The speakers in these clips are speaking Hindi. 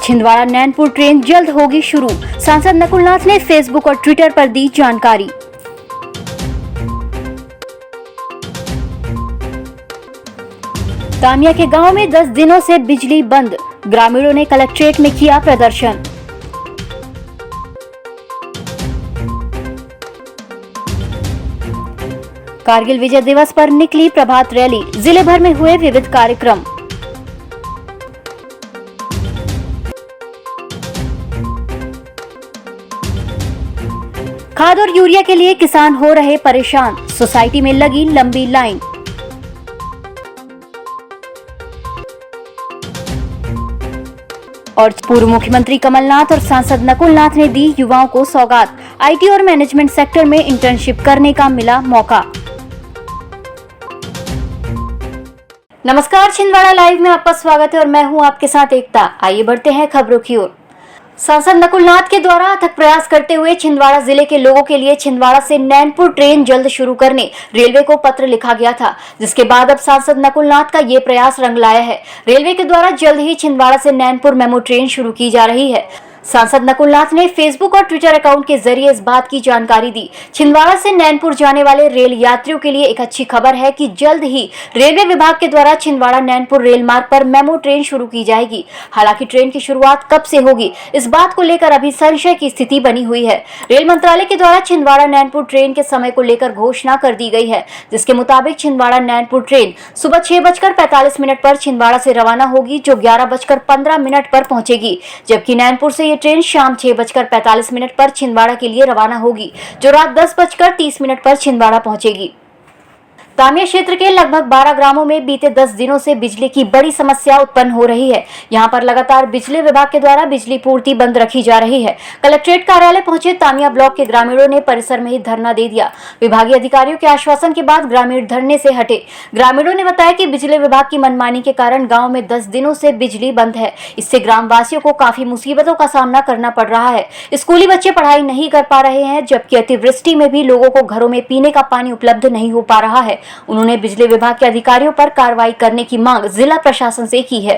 छिंदवाड़ा नैनपुर ट्रेन जल्द होगी शुरू, सांसद नकुल नाथ ने फेसबुक और ट्विटर पर दी जानकारी। तामिया के गांव में 10 दिनों से बिजली बंद, ग्रामीणों ने कलेक्ट्रेट में किया प्रदर्शन। कारगिल विजय दिवस पर निकली प्रभात रैली, जिले भर में हुए विविध कार्यक्रम। खाद और यूरिया के लिए किसान हो रहे परेशान, सोसाइटी में लगी लंबी लाइन। और पूर्व मुख्यमंत्री कमलनाथ और सांसद नकुल नाथ ने दी युवाओं को सौगात, आईटी और मैनेजमेंट सेक्टर में इंटर्नशिप करने का मिला मौका। नमस्कार, छिंदवाड़ा लाइव में आपका स्वागत है और मैं हूं आपके साथ एकता। आइए बढ़ते हैं खबरों की ओर। सांसद नकुल नाथ के द्वारा अथक प्रयास करते हुए छिंदवाड़ा जिले के लोगों के लिए छिंदवाड़ा से नैनपुर ट्रेन जल्द शुरू करने रेलवे को पत्र लिखा गया था, जिसके बाद अब सांसद नकुल नाथ का ये प्रयास रंग लाया है। रेलवे के द्वारा जल्द ही छिंदवाड़ा से नैनपुर मेमो ट्रेन शुरू की जा रही है। सांसद नकुल नाथ ने फेसबुक और ट्विटर अकाउंट के जरिए इस बात की जानकारी दी। छिंदवाड़ा से नैनपुर जाने वाले रेल यात्रियों के लिए एक अच्छी खबर है कि जल्द ही रेलवे विभाग के द्वारा छिंदवाड़ा नैनपुर रेल मार्ग पर मेमो ट्रेन शुरू की जाएगी। हालांकि ट्रेन की शुरुआत कब से होगी, इस बात को लेकर अभी संशय की स्थिति बनी हुई है। रेल मंत्रालय के द्वारा छिंदवाड़ा नैनपुर ट्रेन के समय को लेकर घोषणा कर दी गई है, जिसके मुताबिक छिंदवाड़ा नैनपुर ट्रेन सुबह 6:45 पर छिंदवाड़ा से रवाना होगी, जो 11:15 पर पहुंचेगी, जबकि नैनपुर से ट्रेन शाम 6:45 पर छिंदवाड़ा के लिए रवाना होगी, जो रात 10:30 पर छिंदवाड़ा पहुंचेगी। तामिया क्षेत्र के लगभग 12 ग्रामों में बीते 10 दिनों से बिजली की बड़ी समस्या उत्पन्न हो रही है। यहां पर लगातार बिजली विभाग के द्वारा बिजली पूर्ति बंद रखी जा रही है। कलेक्ट्रेट कार्यालय पहुंचे तामिया ब्लॉक के ग्रामीणों ने परिसर में ही धरना दे दिया। विभागीय अधिकारियों के आश्वासन के बाद ग्रामीण धरने से हटे। ग्रामीणों ने बताया कि बिजली विभाग की मनमानी के कारण गाँव में 10 दिनों से बिजली बंद है। इससे ग्रामवासियों को काफी मुसीबतों का सामना करना पड़ रहा है। स्कूली बच्चे पढ़ाई नहीं कर पा रहे हैं, जबकि अतिवृष्टि में भी लोगों को घरों में पीने का पानी उपलब्ध नहीं हो पा रहा है। उन्होंने बिजली विभाग के अधिकारियों पर कार्रवाई करने की मांग जिला प्रशासन से की है।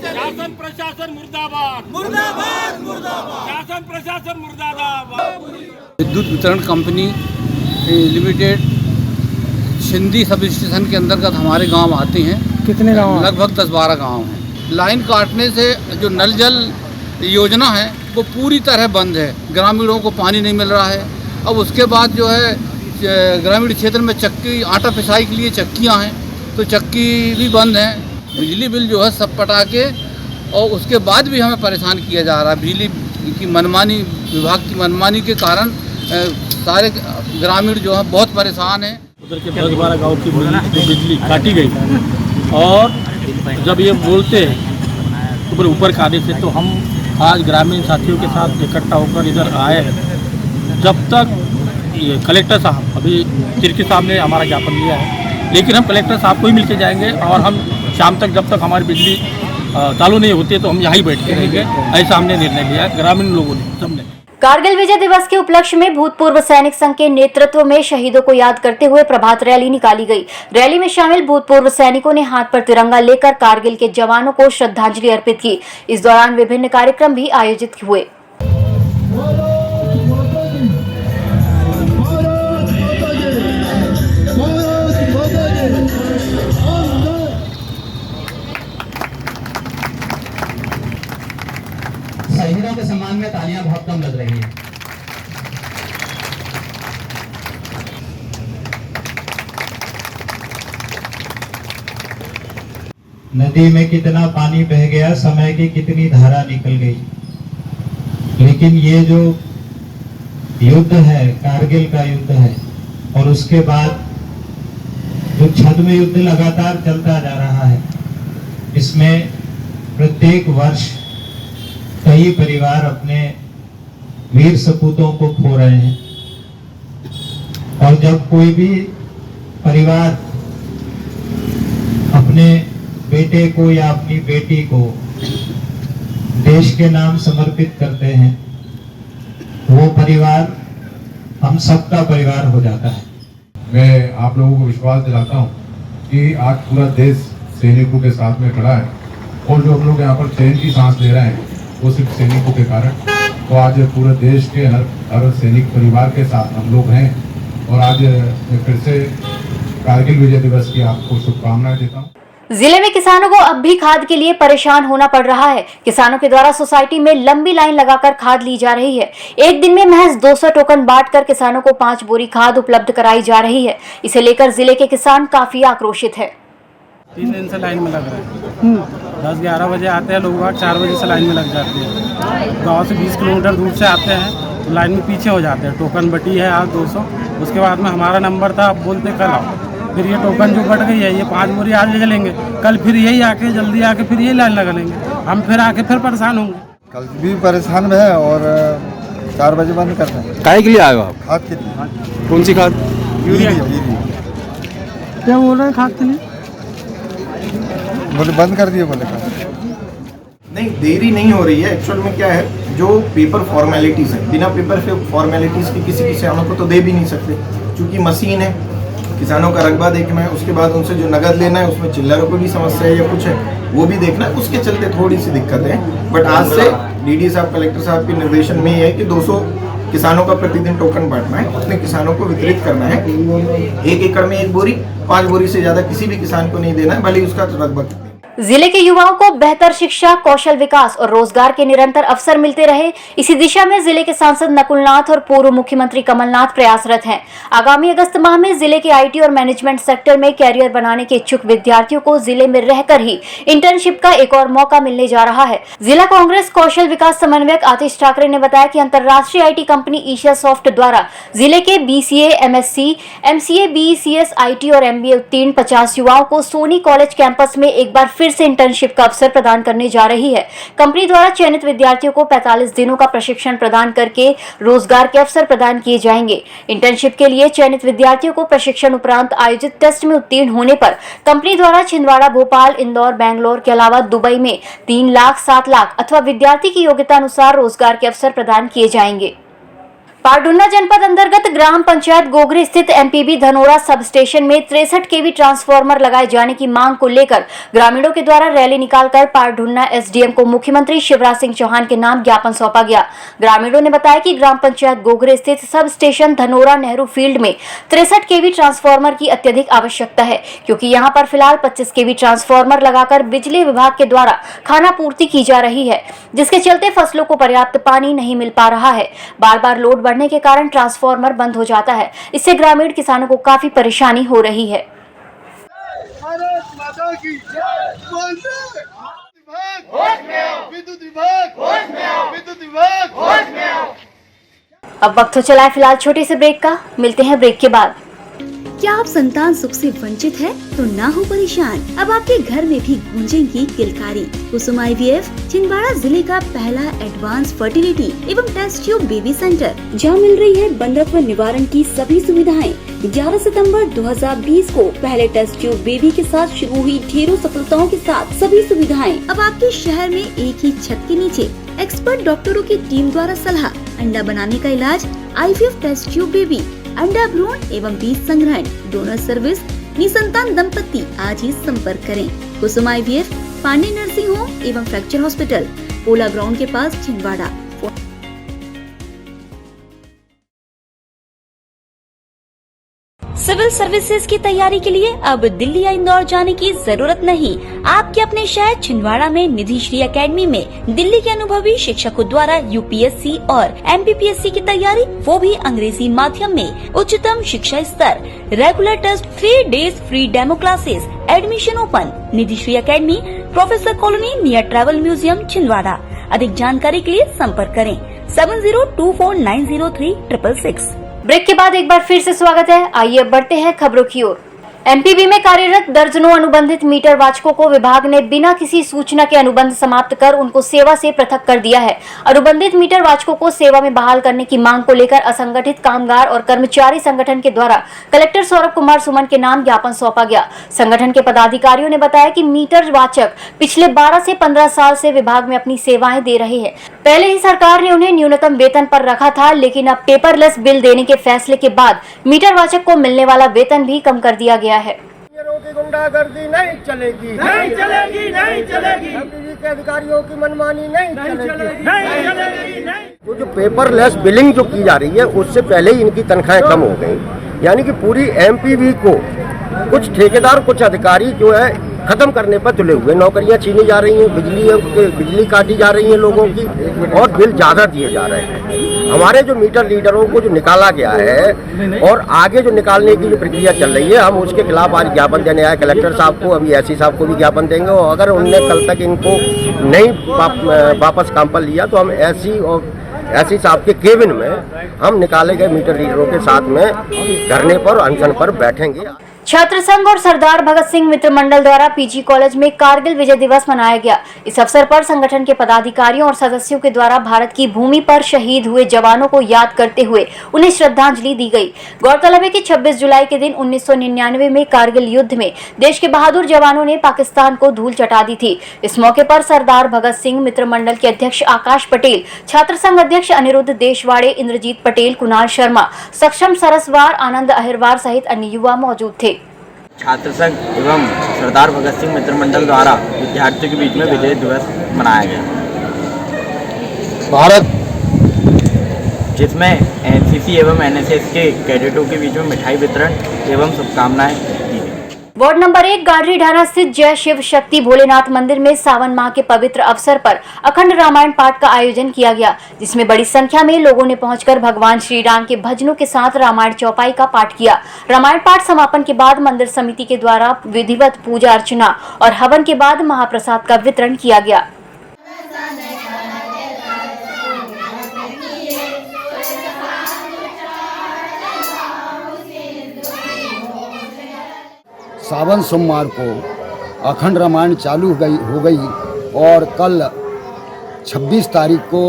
शासन प्रशासन मुर्दाबाद, मुर्दाबाद, मुर्दाबाद। शासन प्रशासन मुर्दाबाद। विद्युत वितरण company limited Sindhi sub station के अंतर्गत हमारे गांव आते हैं। कितने गांव? लगभग 10-12 गांव हैं। लाइन काटने से जो नल जल योजना है वो पूरी तरह बंद है। ग्रामीणों को पानी नहीं मिल रहा है। अब उसके बाद जो है ग्रामीण क्षेत्र में चक्की आटा पिसाई के लिए चक्कियां हैं, तो चक्की भी बंद है। बिजली बिल जो है सब पटा के, और उसके बाद भी हमें परेशान किया जा रहा है। बिजली की मनमानी, विभाग की मनमानी के कारण सारे ग्रामीण जो है बहुत परेशान हैं। उधर के 10-12 गाँव की बिजली काटी गई, और जब ये बोलते हैं तो ऊपर का आदेश है, तो हम आज ग्रामीण साथियों के साथ इकट्ठा होकर इधर आए हैं। जब तक ये कलेक्टर साहब, अभी तिरकी साहब ने हमारा ज्ञापन लिया है, लेकिन हम कलेक्टर साहब को ही मिलकर जाएंगे, और हम शाम तक जब तक हमारी बिजली चालू नहीं होती है तो हम यहाँ ही बैठ के रहेंगे। ऐसा हमने निर्णय लिया है, ग्रामीण लोगों ने, सबने। कारगिल विजय दिवस के उपलक्ष्य में भूतपूर्व सैनिक संघ के नेतृत्व में शहीदों को याद करते हुए प्रभात रैली निकाली गई। रैली में शामिल भूतपूर्व सैनिकों ने हाथ पर तिरंगा लेकर कारगिल के जवानों को श्रद्धांजलि अर्पित की। इस दौरान विभिन्न कार्यक्रम भी आयोजित हुए। शहीदों के सम्मान में तालियां बहुत कम लग रही हैं। नदी में कितना पानी बह गया, समय की कितनी धारा निकल गई, लेकिन ये जो युद्ध है, कारगिल का युद्ध है, और उसके बाद जो छद्म युद्ध लगातार चलता जा रहा है, इसमें प्रत्येक वर्ष कई परिवार अपने वीर सपूतों को खो रहे हैं। और जब कोई भी परिवार अपने बेटे को या अपनी बेटी को देश के नाम समर्पित करते हैं, वो परिवार हम सबका परिवार हो जाता है। मैं आप लोगों को विश्वास दिलाता हूँ कि आज पूरा देश सैनिकों के साथ में खड़ा है और जो हम लोग यहाँ पर चैन की सांस ले रहे हैं वो सिर्फ सैनिकों के कारण। तो आज पूरे देश के हर सैनिक परिवार के साथ हम लोग हैं और आज मैं फिर से कारगिल विजय दिवस की आपको शुभकामनाएं देता हूँ। जिले में किसानों को अब भी खाद के लिए परेशान होना पड़ रहा है। किसानों के द्वारा सोसाइटी में लंबी लाइन लगाकर खाद ली जा रही है। एक दिन में महज 200 टोकन बांटकर किसानों को 5 बोरी खाद उपलब्ध कराई जा रही है। इसे लेकर जिले के किसान काफी आक्रोशित है। 3 दिन से लाइन में लग रहे हैं। 10-11 बजे आते हैं लोग, 4 बजे से लाइन में लग जाते हैं। गाँव से 20 किलोमीटर दूर से आते हैं तो लाइन में पीछे हो जाते हैं। टोकन बटी है आज 200, उसके बाद में हमारा नंबर था, अब बोलते कल आओ। फिर ये टोकन जो बट गई है, ये 5 बोरी आज ले चलेंगे, कल फिर यही आके जल्दी आके फिर यही लाइन लगा लेंगे। हम फिर आके फिर परेशान होंगे। कल भी परेशान में है और 4 बजे बंद करते हैं। काय के लिए आए हो आप? खाद के लिए। कौन सी खाद? यूरिया। क्या बोल रहे हैं खाद के लिए? बोले बंद कर दिए, बोले खाद। नहीं, देरी नहीं हो रही है। एक्चुअल में क्या है, जो पेपर फॉर्मेलिटीज़ है, बिना पेपर फॉर्मेलिटीज़ के किसी किसानों को तो दे भी नहीं सकते, क्योंकि मशीन है, किसानों का रकबा देखना है, उसके बाद उनसे जो नगद लेना है उसमें चिल्लरों को भी समस्या है या कुछ है वो भी देखना है, उसके चलते थोड़ी सी दिक्कत है। बट आज से डीडी साहब, कलेक्टर साहब के निर्देशन में ये है कि 200 किसानों का प्रतिदिन टोकन बांटना है, अपने किसानों को वितरित करना है। 1 एकड़ में 1 बोरी, 5 बोरी से ज़्यादा किसी भी किसान को नहीं देना है, भले ही उसका रकबा। जिले के युवाओं को बेहतर शिक्षा, कौशल विकास और रोजगार के निरंतर अवसर मिलते रहे, इसी दिशा में जिले के सांसद नकुलनाथ और पूर्व मुख्यमंत्री कमलनाथ प्रयासरत हैं। आगामी अगस्त माह में जिले के आईटी और मैनेजमेंट सेक्टर में कैरियर बनाने के इच्छुक विद्यार्थियों को जिले में रहकर ही इंटर्नशिप का एक और मौका मिलने जा रहा है। जिला कांग्रेस कौशल विकास समन्वयक आतिश ठाकरे ने बताया कि अंतर्राष्ट्रीय आईटी कंपनी ईशा सॉफ्ट द्वारा जिले के BCA, MSc, MCA, BECS, IT और MBA उत्तीर्ण 50 युवाओं को सोनी कॉलेज कैंपस में एक बार फिर से इंटर्नशिप का अवसर प्रदान करने जा रही है। कंपनी द्वारा चयनित विद्यार्थियों को 45 दिनों का प्रशिक्षण प्रदान करके रोजगार के अवसर प्रदान किए जाएंगे। इंटर्नशिप के लिए चयनित विद्यार्थियों को प्रशिक्षण उपरांत आयोजित टेस्ट में उत्तीर्ण होने पर कंपनी द्वारा छिंदवाड़ा, भोपाल, इंदौर, बैंगलोर के अलावा दुबई में 3 लाख, 7 लाख अथवा विद्यार्थी की योग्यता अनुसार रोजगार के अवसर प्रदान किए जाएंगे। पारडुन्ना जनपद अंतर्गत ग्राम पंचायत गोगरी स्थित MPB धनोरा सब स्टेशन में 63 kV ट्रांसफार्मर लगाए जाने की मांग को लेकर ग्रामीणों के द्वारा रैली निकालकर पारडुन्ना SDM को मुख्यमंत्री शिवराज सिंह चौहान के नाम ज्ञापन सौंपा गया। ग्रामीणों ने बताया कि ग्राम पंचायत गोगरी स्थित sub station Dhanora Nehru field में 63 kV ट्रांसफार्मर की अत्यधिक आवश्यकता है, क्योंकि यहाँ पर फिलहाल 25 kV ट्रांसफार्मर लगाकर बिजली विभाग के द्वारा खाना पूर्ति की जा रही है, जिसके चलते फसलों को पर्याप्त पानी नहीं मिल पा रहा है। बार बार लोड बढ़ने के कारण ट्रांसफार्मर बंद हो जाता है। इससे ग्रामीण किसानों को काफी परेशानी हो रही है। अब वक्त हो चला है फिलहाल छोटे से ब्रेक का। मिलते हैं ब्रेक के बाद। क्या आप संतान सुख से वंचित है तो ना हो परेशान, अब आपके घर में भी गूंजेंगी किलकारी। कुसुम IVF छिंदवाड़ा जिले का पहला एडवांस फर्टिलिटी एवं टेस्ट ट्यूब बेबी सेंटर, जहां मिल रही है बंधत्व निवारण की सभी सुविधाएं। 11 सितंबर 2020 को पहले टेस्ट ट्यूब बेबी के साथ शुरू हुई ढेरों सफलताओं के साथ सभी सुविधाएं अब आपके शहर में एक ही छत के नीचे। एक्सपर्ट डॉक्टरों की टीम द्वारा सलाह, अंडा बनाने का इलाज, IVF टेस्ट ट्यूब बेबी, अंडा भ्रूण एवं बीज संग्रहण, डोनर सर्विस, निसंतान दंपत्ति आज ही संपर्क करें। कुसुम IVF, पांडे नर्सिंग होम एवं फ्रैक्चर हॉस्पिटल, पोला ग्राउंड के पास, छिंदवाड़ा। सिविल सर्विसेज की तैयारी के लिए अब दिल्ली या इंदौर जाने की जरूरत नहीं। आपके अपने शहर छिंदवाड़ा में निधि श्री एकेडमी में दिल्ली के अनुभवी शिक्षकों द्वारा UPSC और MPPSC की तैयारी, वो भी अंग्रेजी माध्यम में। उच्चतम शिक्षा स्तर, regular test, 3 days free demo classes, admission open. Nidhi Shri academy, professor colony, near travel museum, Chhindwara. अधिक जानकारी के लिए संपर्क करें 7024903666। ब्रेक के बाद एक बार फिर से स्वागत है। आइए अब बढ़ते हैं खबरों की ओर। एमपीबी में कार्यरत दर्जनों अनुबंधित मीटर वाचकों को विभाग ने बिना किसी सूचना के अनुबंध समाप्त कर उनको सेवा से पृथक कर दिया है। अनुबंधित मीटर वाचकों को सेवा में बहाल करने की मांग को लेकर असंगठित कामगार और कर्मचारी संगठन के द्वारा कलेक्टर सौरभ कुमार सुमन के नाम ज्ञापन सौंपा गया। संगठन के पदाधिकारियों ने बताया कि मीटर वाचक पिछले 12 से 15 साल से विभाग में अपनी सेवाएं दे रहे हैं। पहले ही सरकार ने उन्हें न्यूनतम वेतन पर रखा था, लेकिन अब पेपरलेस बिल देने के फैसले के बाद मीटर वाचक को मिलने वाला वेतन भी कम कर दिया गया है। की गुंडागर्दी नहीं चलेगी, नहीं चलेगी, नहीं चलेगी। एमपीबी के अधिकारियों की मनमानी नहीं चलेगी, नहीं चलेगी, नहीं। तो जो पेपरलेस बिलिंग जो की जा रही है उससे पहले ही इनकी तनख्वाहें कम हो गई, यानी कि पूरी एमपीबी को कुछ ठेकेदार कुछ अधिकारी जो है खत्म करने पर तुले हुए, नौकरियां छीनी जा रही हैं, बिजली काटी जा रही है लोगों की और बिल ज्यादा दिए जा रहे हैं। हमारे जो मीटर लीडरों को जो निकाला गया है और आगे जो निकालने की जो प्रक्रिया चल रही है, हम उसके खिलाफ आज ज्ञापन देने आए कलेक्टर साहब को, अभी एससी साहब को भी ज्ञापन देंगे और अगर उनने कल तक इनको नहीं वापस काम पर लिया तो हम एससी साहब के केबिन में हम निकाले गए मीटर लीडरों के साथ में धरने पर अनशन पर बैठेंगे। छात्र संघ और सरदार भगत सिंह मित्र मंडल द्वारा पीजी कॉलेज में कारगिल विजय दिवस मनाया गया। इस अवसर पर संगठन के पदाधिकारियों और सदस्यों के द्वारा भारत की भूमि पर शहीद हुए जवानों को याद करते हुए उन्हें श्रद्धांजलि दी गई। गौरतलब है कि 26 जुलाई के दिन 1999 में कारगिल युद्ध में देश के बहादुर जवानों ने पाकिस्तान को धूल चटा दी थी। इस मौके पर सरदार भगत सिंह मित्र मंडल के अध्यक्ष आकाश पटेल, छात्र संघ अध्यक्ष अनिरुद्ध देशवाड़े, इंद्रजीत पटेल, कुणाल शर्मा, सक्षम सरस्वार, आनंद अहिरवार सहित अन्य युवा मौजूद थे। छात्र संघ एवं सरदार भगत सिंह मित्र मंडल द्वारा विद्यार्थियों के बीच में विजय दिवस मनाया गया, जिसमें एनसीसी एवं एनएसएस के कैडेटों के बीच में मिठाई वितरण एवं शुभकामनाएं दी गई। वार्ड नंबर 1 गाडरी ढाना स्थित जय शिव शक्ति भोलेनाथ मंदिर में सावन माह के पवित्र अवसर पर अखंड रामायण पाठ का आयोजन किया गया, जिसमें बड़ी संख्या में लोगों ने पहुंचकर भगवान श्री राम के भजनों के साथ रामायण चौपाई का पाठ किया। रामायण पाठ समापन के बाद मंदिर समिति के द्वारा विधिवत पूजा अर्चना और हवन के बाद महाप्रसाद का वितरण किया गया। सावन सोमवार को अखंड रामायण चालू हो गई और कल 26 तारीख को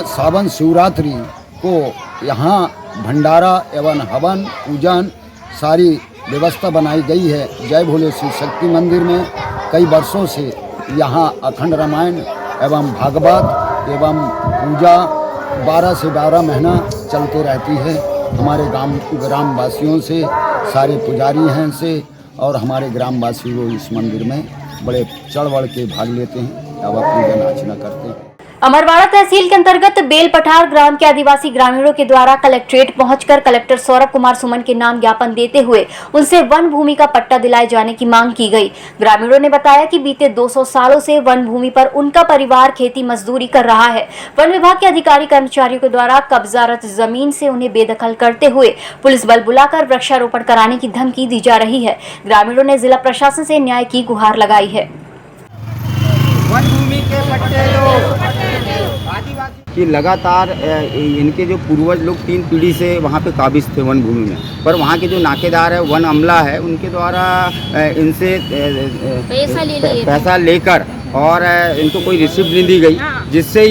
सावन शिवरात्रि को यहाँ भंडारा एवं हवन पूजन सारी व्यवस्था बनाई गई है। जय भोले शिव शक्ति मंदिर में कई वर्षों से यहाँ अखंड रामायण एवं भागवत एवं पूजा 12 से 12 महीना चलते रहती है। हमारे ग्रामवासियों से, सारे पुजारी हैं से और हमारे ग्रामवासी वो इस मंदिर में बड़े चढ़ बढ़ के भाग लेते हैं और पूजन अर्चना करते हैं। अमरवाड़ा तहसील के अंतर्गत बेल पठार ग्राम के आदिवासी ग्रामीणों के द्वारा कलेक्ट्रेट पहुंचकर कलेक्टर सौरभ कुमार सुमन के नाम ज्ञापन देते हुए उनसे वन भूमि का पट्टा दिलाए जाने की मांग की गई। ग्रामीणों ने बताया कि बीते 200 सालों से वन भूमि पर उनका परिवार खेती मजदूरी कर रहा है। वन विभाग के अधिकारी कर्मचारियों के द्वारा कब्जारत जमीन से उन्हें बेदखल करते हुए पुलिस बल बुलाकर वृक्षारोपण कराने की धमकी दी जा रही है। ग्रामीणों ने जिला प्रशासन से न्याय की गुहार लगाई है। वन भूमि के पट्टे कि लगातार इनके जो पूर्वज लोग 3 पीढ़ी से वहाँ पे काबिज थे वन भूमि में, पर वहाँ के जो नाकेदार है, वन अमला है, उनके द्वारा इनसे पैसा लेकर और इनको कोई रिसिप्ट नहीं दी गई, जिससे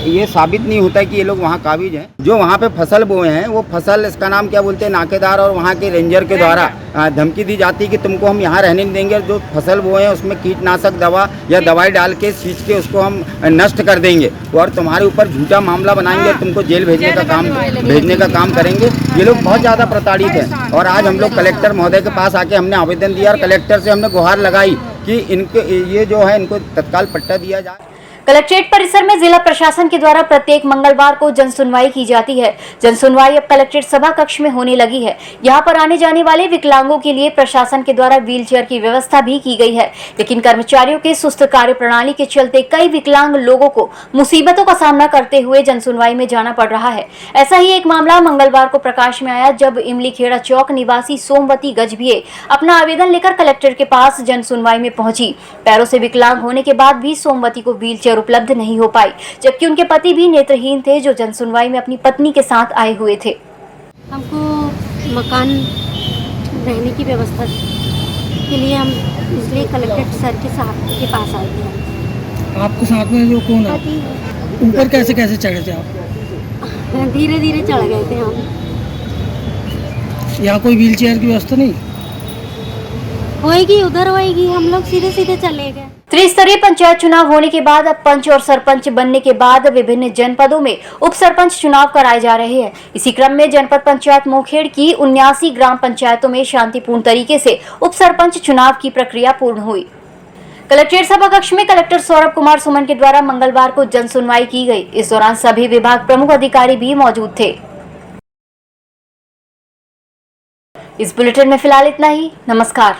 ये साबित नहीं होता कि ये लोग वहाँ काबिज हैं। जो वहाँ पे फसल बोए हैं वो फसल, इसका नाम क्या बोलते हैं, नाकेदार और वहाँ के रेंजर के द्वारा धमकी दी जाती है कि तुमको हम यहाँ रहने नहीं देंगे, जो फसल बोए हैं उसमें कीटनाशक दवा या दवाई डाल के सींच के उसको हम नष्ट कर देंगे और तुम्हारे ऊपर झूठा मामला बनाएंगे और तुमको जेल भेजने का काम करेंगे। ये लोग बहुत ज़्यादा प्रताड़ित हैं और आज हम लोग कलेक्टर महोदय के पास आके हमने आवेदन दिया और कलेक्टर से हमने गुहार लगाई कि इनके ये जो है इनको तत्काल पट्टा दिया जाए। कलेक्ट्रेट परिसर में जिला प्रशासन के द्वारा प्रत्येक मंगलवार को जन सुनवाई की जाती है। जन सुनवाई अब कलेक्ट्रेट सभा कक्ष में होने लगी है। यहाँ पर आने जाने वाले विकलांगों के लिए प्रशासन के द्वारा व्हीलचेयर की व्यवस्था भी की गई है, लेकिन कर्मचारियों के सुस्त कार्य प्रणाली के चलते कई विकलांग लोगों को मुसीबतों का सामना करते हुए जन सुनवाई में जाना पड़ रहा है। ऐसा ही एक मामला मंगलवार को प्रकाश में आया, जब इमली खेड़ा चौक निवासी सोमवती गजभिये अपना आवेदन लेकर कलेक्टर के पास जन सुनवाई में पहुंची। पैरों से विकलांग होने के बाद भी सोमवती को व्हीलचेयर उपलब्ध नहीं हो पाई, जबकि उनके पति भी नेत्रहीन थे, जो जन सुनवाई में अपनी पत्नी के साथ आए हुए थे। हमको मकान रहने की व्यवस्था के लिए हम इसलिए कलेक्टर सर के साहब के पास आए थे। आपके साथ में जो कौन है? ऊपर कैसे कैसे चढ़े थे आप? धीरे धीरे चढ़ गए थे हम। यहाँ कोई व्हील चेयर की व्यवस्था नहीं? होएगी, उधर होएगी, हम लोग सीधे सीधे चले गए। त्रिस्तरीय पंचायत चुनाव होने के बाद अब पंच और सरपंच बनने के बाद विभिन्न जनपदों में उप सरपंच चुनाव कराए जा रहे हैं। इसी क्रम में जनपद पंचायत मोखेड़ की 79 ग्राम पंचायतों में शांतिपूर्ण तरीके से उप सरपंच चुनाव की प्रक्रिया पूर्ण हुई। कलेक्ट्रेट सभा कक्ष में कलेक्टर सौरभ कुमार सुमन के द्वारा मंगलवार को जन सुनवाई की गई। इस दौरान सभी विभाग प्रमुख अधिकारी भी मौजूद थे। इस बुलेटिन में फिलहाल इतना ही। नमस्कार।